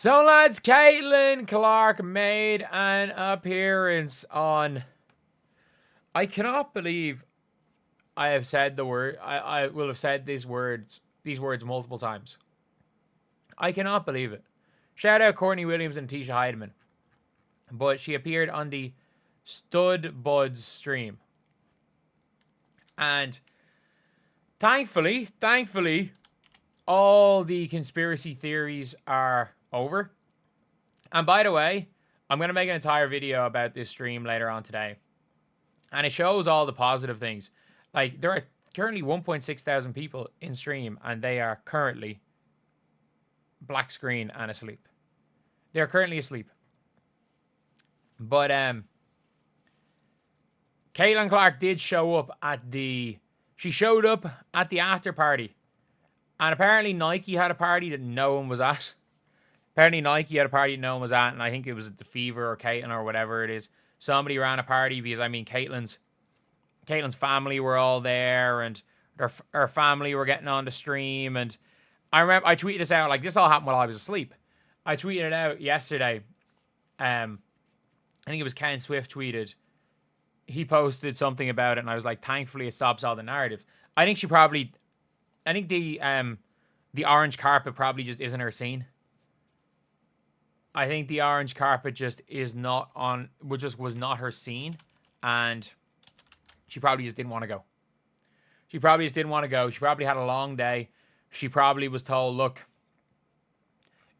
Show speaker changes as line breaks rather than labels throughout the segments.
So, lads, Caitlin Clark made an appearance on... I cannot believe I have said the word... I will have said these words multiple times. I cannot believe it. Shout out Courtney Williams and Tisha Heidemann. But she appeared on the Studbudz stream. And thankfully, all the conspiracy theories are over. And by the way, I'm going to make an entire video about this stream later on today. And it shows all the positive things. Like, there are currently 1.6 thousand people in stream, and they are currently black screen and asleep. They are currently asleep. But Caitlin Clark did show up at the... She showed up at the after party. And apparently Nike had a party that no one was at. Apparently Nike had a party that no one was at. And I think it was the Fever or Caitlin or whatever it is. Somebody ran a party because, I mean, Caitlin's family were all there. And her family were getting on the stream. And I remember I tweeted this out. Like, this all happened while I was asleep. I tweeted it out yesterday. I think it was Ken Swift tweeted. He posted something about it, and I was like, thankfully it stops all the narratives. I think the orange carpet probably just isn't her scene. I think the orange carpet just was not her scene, and she probably just didn't want to go. She probably had a long day. She probably was told, look,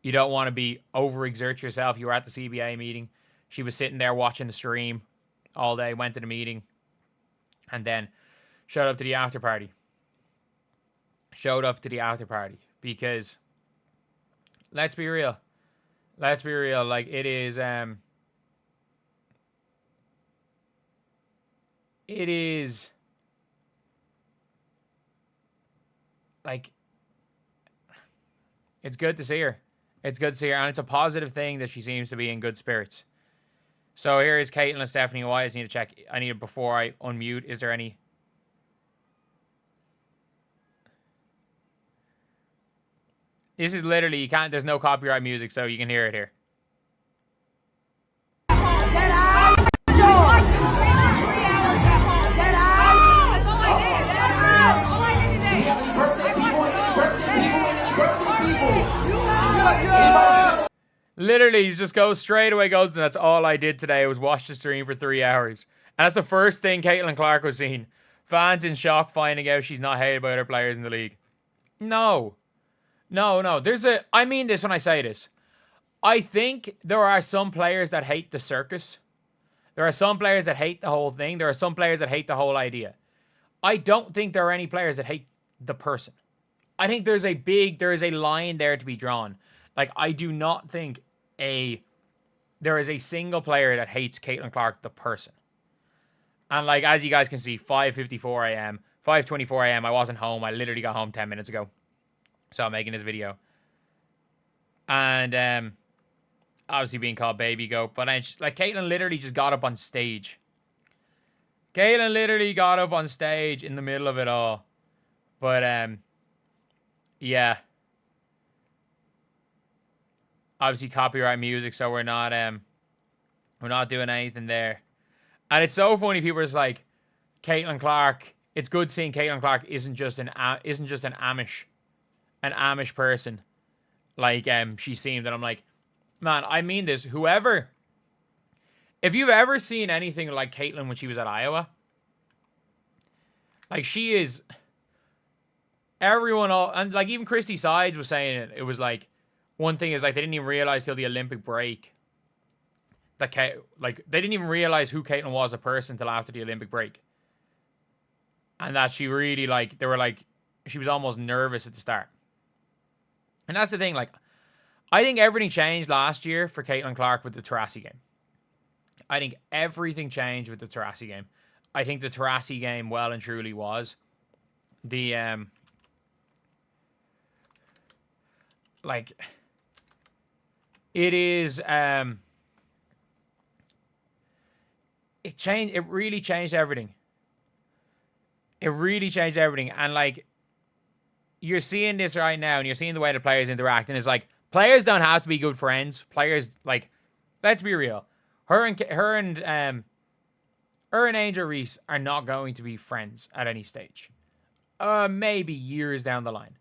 you don't want to overexert yourself. You were at the CBA meeting. She was sitting there watching the stream all day, went to the meeting, and then showed up to the after party. Because, let's be real. Like, it is, like, it's good to see her. And it's a positive thing that she seems to be in good spirits. So here is Caitlin and Stephanie. I just need to check. Before I unmute, is there any... This is literally, there's no copyright music, so you can hear it here. Literally, you just go straight away, and that's all I did today was watch the stream for 3 hours. And that's the first thing Caitlin Clark was seeing. Fans in shock finding out she's not hated by other players in the league. No. I mean this when I say this. I think there are some players that hate the circus. There are some players that hate the whole thing. There are some players that hate the whole idea. I don't think there are any players that hate the person. I think there is a line there to be drawn. Like, I do not think there is a single player that hates Caitlin Clark, the person. And, like, as you guys can see, 5:54 a.m., 5:24 a.m., I wasn't home. I literally got home 10 minutes ago. So I'm making this video. And, obviously being called Baby Goat. But, like, Caitlin literally just got up on stage. Caitlin literally got up on stage in the middle of it all. But, yeah. Obviously copyright music, so we're not doing anything there. And it's so funny, people are just like, Caitlin Clark, it's good seeing Caitlin Clark isn't just an Amish person like she seemed. And I'm like, man, I mean this. If you've ever seen anything like Caitlin when she was at Iowa, like, she is, and like even Christy Sides was saying it. It was like, one thing is, like, they didn't even realize till the Olympic break that they didn't even realize who Caitlin was a person till after the Olympic break. And that she really, like, she was almost nervous at the start. And that's the thing, like, I think everything changed last year for Caitlin Clark with the Taurasi game. I think everything changed with the Taurasi game. I think the Taurasi game well and truly was the, like, it is, it really changed everything. And, like, you're seeing this right now, and you're seeing the way the players interact, and it's like, Players don't have to be good friends. Players, like, let's be real. Her and Angel Reese are not going to be friends at any stage. Maybe years down the line.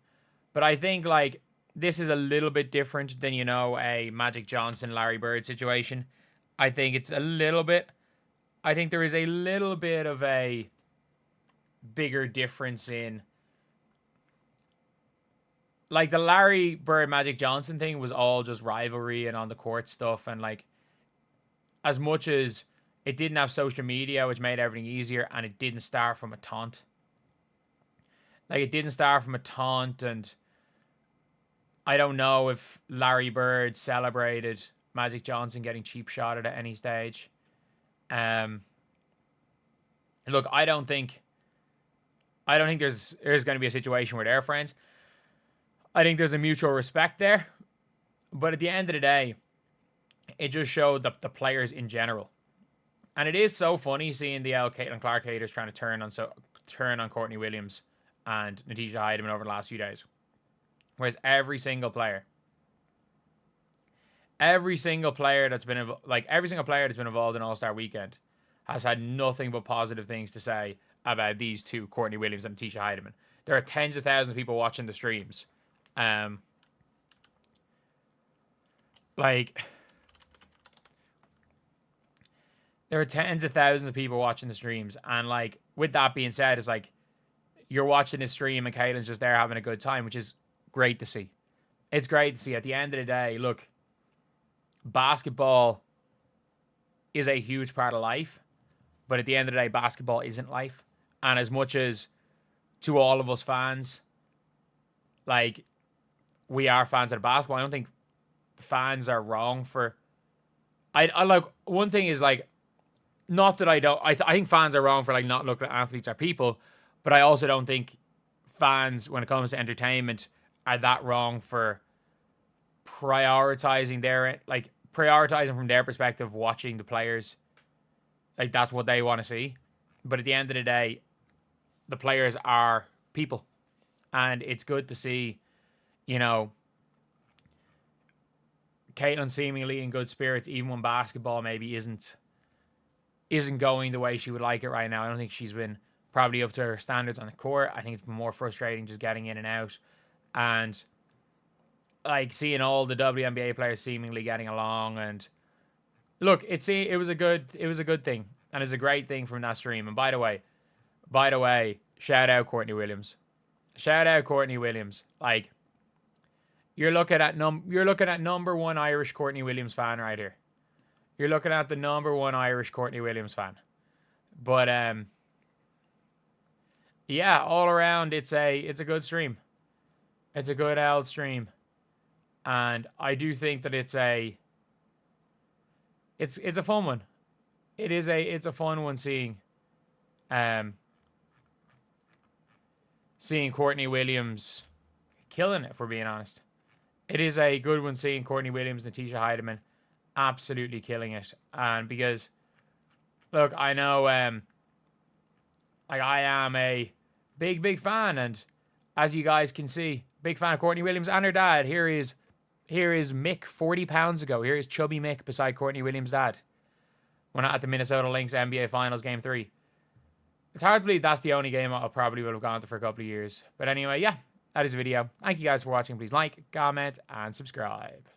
But I think, like, this is a little bit different than, you know, a Magic Johnson, Larry Bird situation. I think it's a little bit... I think there is a little bit of a bigger difference in... Like, the Larry Bird, Magic Johnson thing was all just rivalry and on the court stuff. And, like, as much as it didn't have social media, which made everything easier, and it didn't start from a taunt. Like, it didn't start from a taunt, and I don't know if Larry Bird celebrated Magic Johnson getting cheap shotted at any stage. Look, I don't think there's going to be a situation where they're friends. I think there's a mutual respect there. But at the end of the day, it just showed the players in general. And it is so funny seeing the Caitlin Clark haters trying to turn on Courtney Williams and Natisha Heideman over the last few days. Whereas every single player that's been involved in All-Star Weekend has had nothing but positive things to say about these two, Courtney Williams and Natisha Heideman. There are tens of thousands of people watching the streams. There are tens of thousands of people watching the streams, and, like, with that being said, it's like you're watching this stream and Caitlin's just there having a good time, which is great to see. It's great to see. At the end of the day, look, basketball is a huge part of life, but at the end of the day, basketball isn't life. And as much as to all of us fans, like, we are fans of basketball, I don't think fans are wrong for... I like, one thing is, like, not that I don't... I think fans are wrong for, like, not looking at athletes or people, but I also don't think fans, when it comes to entertainment, are that wrong for prioritizing from their perspective, watching the players. Like, that's what they want to see. But at the end of the day, the players are people. And it's good to see, you know, Caitlin seemingly in good spirits, even when basketball maybe isn't going the way she would like it right now. I don't think she's been probably up to her standards on the court. I think it's been more frustrating just getting in and out. And, like, seeing all the WNBA players seemingly getting along. And look, it was a good thing. And it's a great thing from that stream. And by the way, shout out Courtney Williams. Shout out Courtney Williams. Like, you're looking at number one Irish Courtney Williams fan right here. You're looking at the number one Irish Courtney Williams fan. But yeah, all around it's a good stream. It's a good old stream. And I do think that it's a fun one. It's a fun one seeing Courtney Williams killing it, if we're being honest. It is a good one seeing Courtney Williams and Natisha Heideman absolutely killing it. And because, look, I know like, I am a big fan, and as you guys can see, big fan of Courtney Williams and her dad. Here is Mick 40 pounds ago. Here is chubby Mick beside Courtney Williams' dad when at the Minnesota Lynx NBA Finals Game 3. It's hard to believe that's the only game I probably would have gone to for a couple of years. But anyway, yeah, that is the video. Thank you guys for watching. Please like, comment, and subscribe.